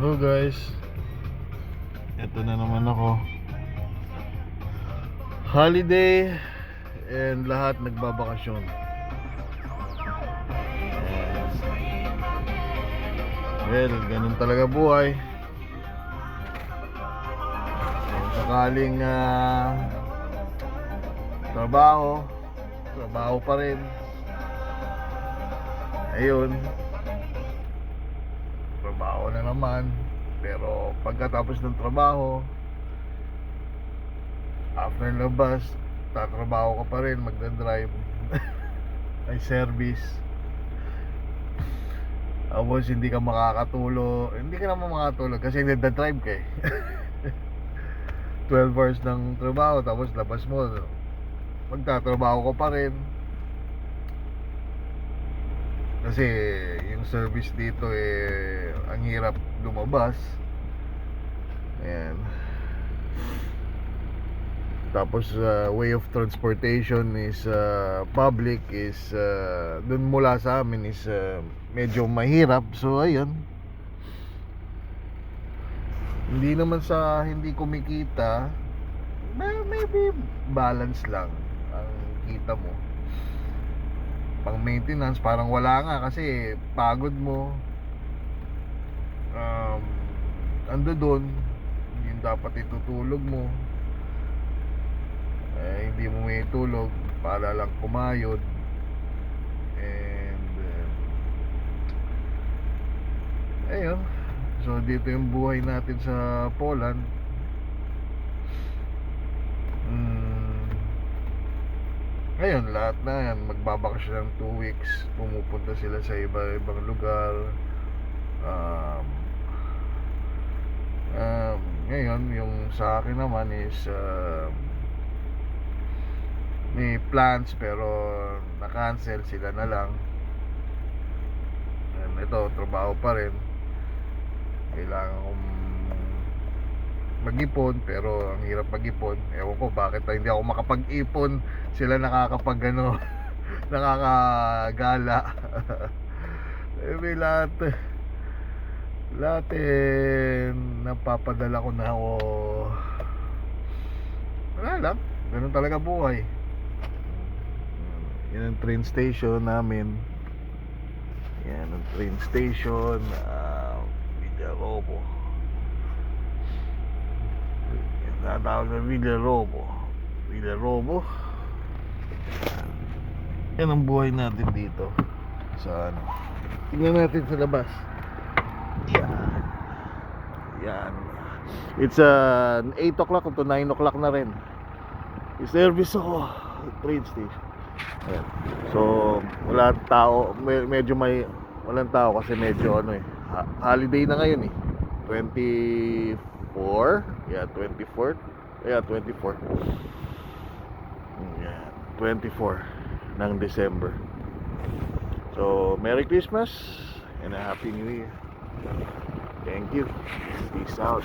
Hello guys, ito na naman ako. Holiday and lahat nagbabakasyon. Well, ganun talaga buhay. Kung sakaling trabaho pa rin. Ayun, trabaho na naman. Pero pagkatapos ng trabaho, after labas, tatrabaho ka pa rin, magdadrive. Ay service. Tapos hindi ka makakatulog. Hindi ka naman makakatulog kasi nagdadrive ka eh. 12 hours ng trabaho, tapos labas mo, magtatrabaho ka pa rin. Kasi yung service dito eh, ang hirap lumabas. Ayan. Tapos way of transportation is public is dun mula sa amin is medyo mahirap. So ayun, hindi naman sa hindi kumikita, maybe balance lang ang kita mo. Pang maintenance parang wala nga kasi pagod mo. Ando doon yung dapat itutulog mo, hindi mo may tulog para lang kumayod. And ayun, so dito yung buhay natin sa Poland. Ngayon lahat na yan magbabakasyon ng 2 weeks, pumupunta sila sa iba-ibang lugar. Ngayon yung sa akin naman is may plans pero na-cancel, sila na lang. And ito, trabaho pa rin. Kailangan kong mag-ipon pero ang hirap mag-ipon. Ewan ko bakit hindi ako makapag-ipon. Sila nakakapag nakakagala. May lahat napapadala ko na ako. Wala lang, ganun talaga buhay. Yan ang train station namin. Yan ang train station, Villarobo. Yan natawag na Villarobo. Yan ang buhay natin dito sa ano. Tingnan natin sa labas. Yan. It's 8 o'clock to 9 o'clock na rin. I-service ako train station. Ayan. So wala tao, medyo may walang tao kasi medyo ano eh, holiday na ngayon eh. 24. Yeah, 24. Yeah, 24. Yeah, 24 ng December. So Merry Christmas and a Happy New Year. Thank you. Peace out.